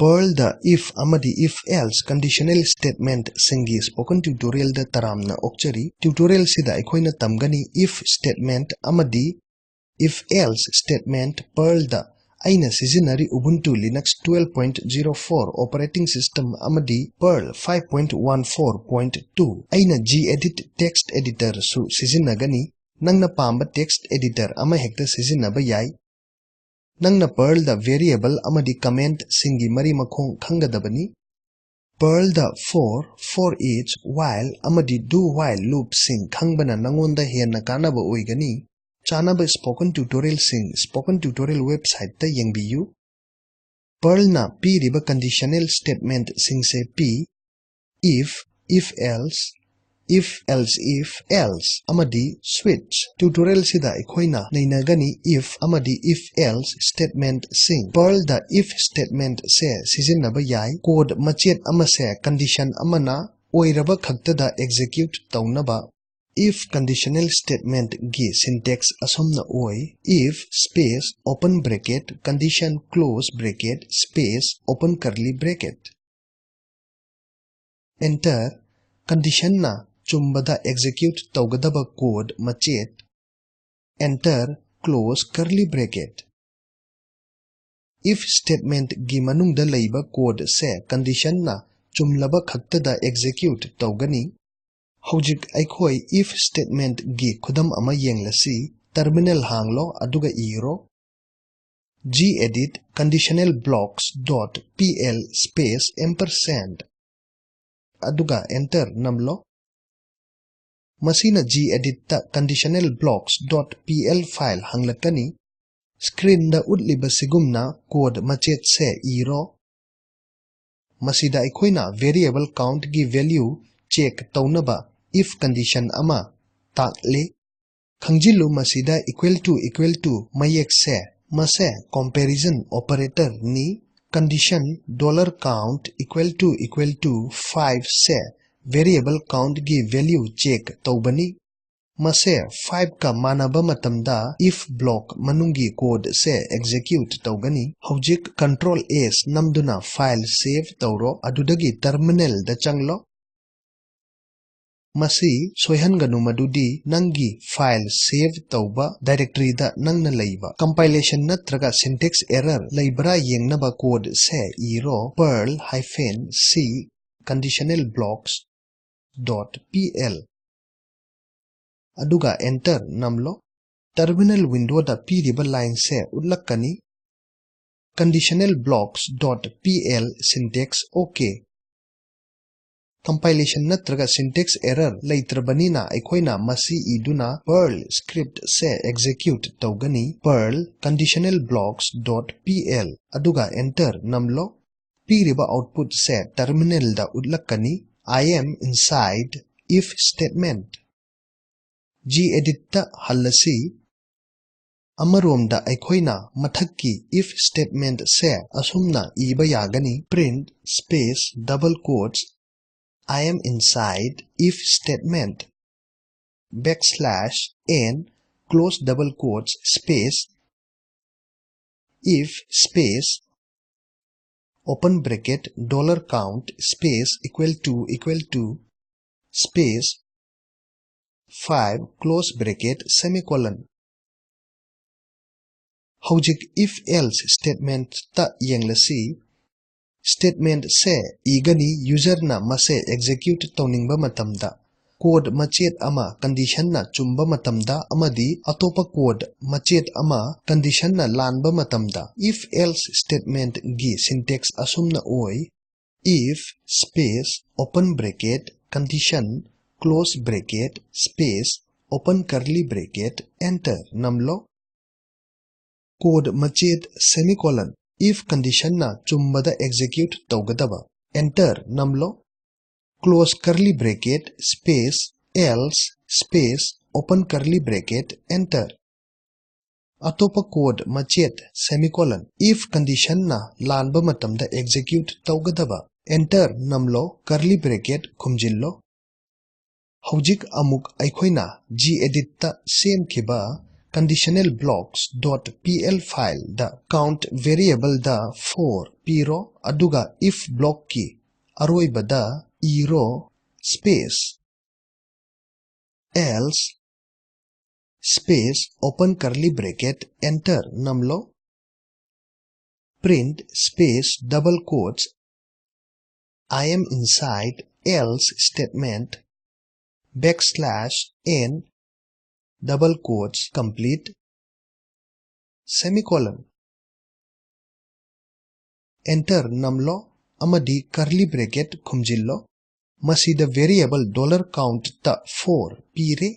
Perl the if amadi if else conditional statement singi spoken tutorial da taramna okchari tutorial sida aikoina tamgani if statement amadi if else statement Perl the aina seasonary Ubuntu Linux 12.04 operating system amadi Perl 5.14.2 aina gedit text editor su seasonagani nangna pamba text editor ama hekta seasonaba yai Nangna Perl the variable amadi comment singi mari makhong khangadabani Perl the for each while amadi do while loop sing khangbana nangonda henna kanaba oigani chanaba spoken tutorial website ta yengbiyu Perl na piriba conditional statement singse p if else amadi switch tutorial sida ikhoina nainagani if amadi if else statement sing Perl the if statement se sizinaba yai code machet ama se condition amana oiraba khakta da execute taunaba if conditional statement gi syntax asomna oi if space open bracket condition close bracket space open curly bracket enter condition na chumbada execute taugadaba code machet enter close curly bracket if statement gi manungda leiba code se condition na chumlaba khaktada execute taugani hojik aikhoi if statement gi khudam ama yenglasi terminal hanglo aduga iro gedit conditionalblocks.pl space ampersand aduga enter namlo Masina gedit ta conditionalblocks.pl file hanglakani screen da utliba sigumna code machet se iro masida aikoina variable count gi value check taunaba if condition ama takle khangjilu masida equal to mayek se mase comparison operator ni condition $count equal to 5 se variable count gi value check taubani mase 5 ka manaba matamda if block manungi code se execute taugani hojik control s namduna file save tauro adudagi terminal da changlo masi soihanganu madudi nangi file save tauba directory da nangna leiba compilation natraga syntax error leibra yengnaba code se iro perl-c conditionalblocks.pl aduga enter namlo terminal window da piriba line se ullakani conditionalblocks.pl syntax okay compilation natraga syntax error leitrabanina aikoina masi iduna perl script se execute taugani perl conditionalblocks.pl aduga enter namlo piriba output se terminal da ullakani I am inside if statement gedit ta halasi amaromda aikoina mathakki if statement se asumna iba yagani print space double quotes I am inside if statement \n close double quotes space if space open bracket $count space equal to space 5 close bracket semicolon hojik if else statement ta yenglasi statement se igani user na mase execute tauningba matamda code machet ama condition na chumba matamda amadi atopa code machet ama condition na lanba matamda if else statement gi syntax asumna oi if space open bracket condition close bracket space open curly bracket enter namlo code machet semicolon if condition na chumbada execute taugadaba enter namlo close curly bracket space else space open curly bracket enter atopa code machet semicolon if condition na lanba matamda execute taugadaba enter namlo curly bracket khumjillo hojik amuk aikoina gedit ta semkhiba conditional blocks.pl file da count variable da 4 piro aduga if block ki aroibada iro space else space open curly bracket enter namlo print space double quotes I am inside else statement backslash n double quotes complete semicolon enter namlo amadi curly bracket khumjillo masida variable $count ta 4 pire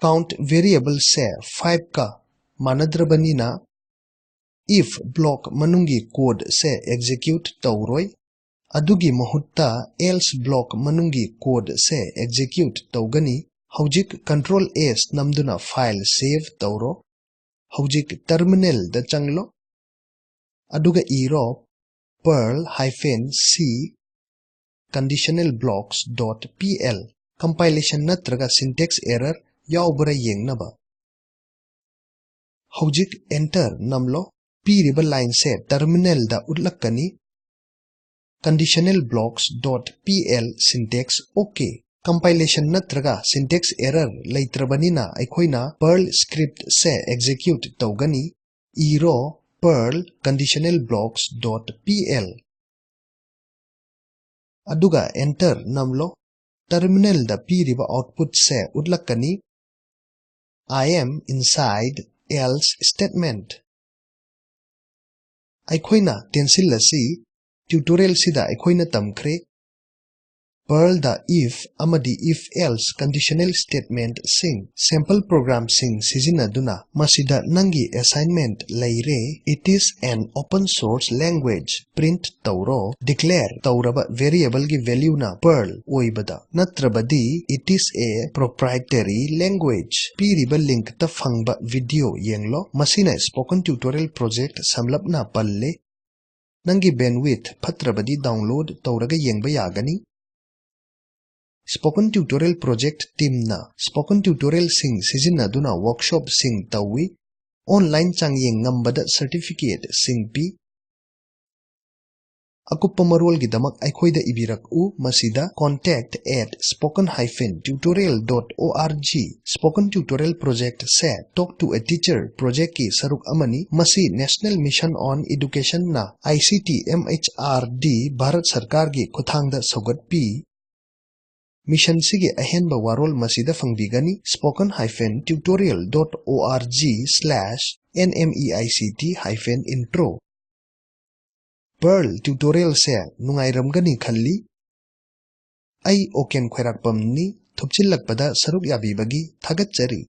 count variable se 5 ka manadrabanina if block manungi code se execute tawroi adugi mahutta else block manungi code se execute tawgani haujik control s namduna file save tawro haujik terminal da changlo aduga iro perl-c conditionalblocks.pl compilation natraga syntax error yaubra yengnaba haujik enter namlo piriba line se terminal da utlakani conditionalblocks.pl syntax okay compilation natraga syntax error leitrabanina aikhoina perl script se execute tawgani iro perl conditionalblocks.pl aduga enter namlo terminal da piriba output se utlakani I am inside else statement aikhoina tensil lasi tutorial sida aikhoina tamkhre perl da if amadi if else conditional statement sing sample program sing sizinaduna masida nangi assignment leire it is an open source language print tawro declare tawraba variable gi value na perl oibada natrabadi it is a proprietary language piriba link ta phangba video yenglo masina spoken tutorial project samlapna palle nangi bandwidth phatrabadi download tawraga yengba yagani Spoken Tutorial Project Team na Spoken Tutorial sing sizinaduna workshop sing tawi online changyeng ngambada certificate sing pi akuppa marol gidamak aikhoida ibirak u masida contact@spoken-tutorial.org Spoken Tutorial Project se Talk to a Teacher project ki saruk amani masi National Mission on Education na ICT MHRD Bharat Sarkar gi khuthangda sogat pi Mission sige ahenba warol masida fangbigani spoken-tutorial.org/nmeict-intro Perl tutorial se nungairamgani khalli ai oken khairakpamni thupchillakpada saruk yabibagi thagatchari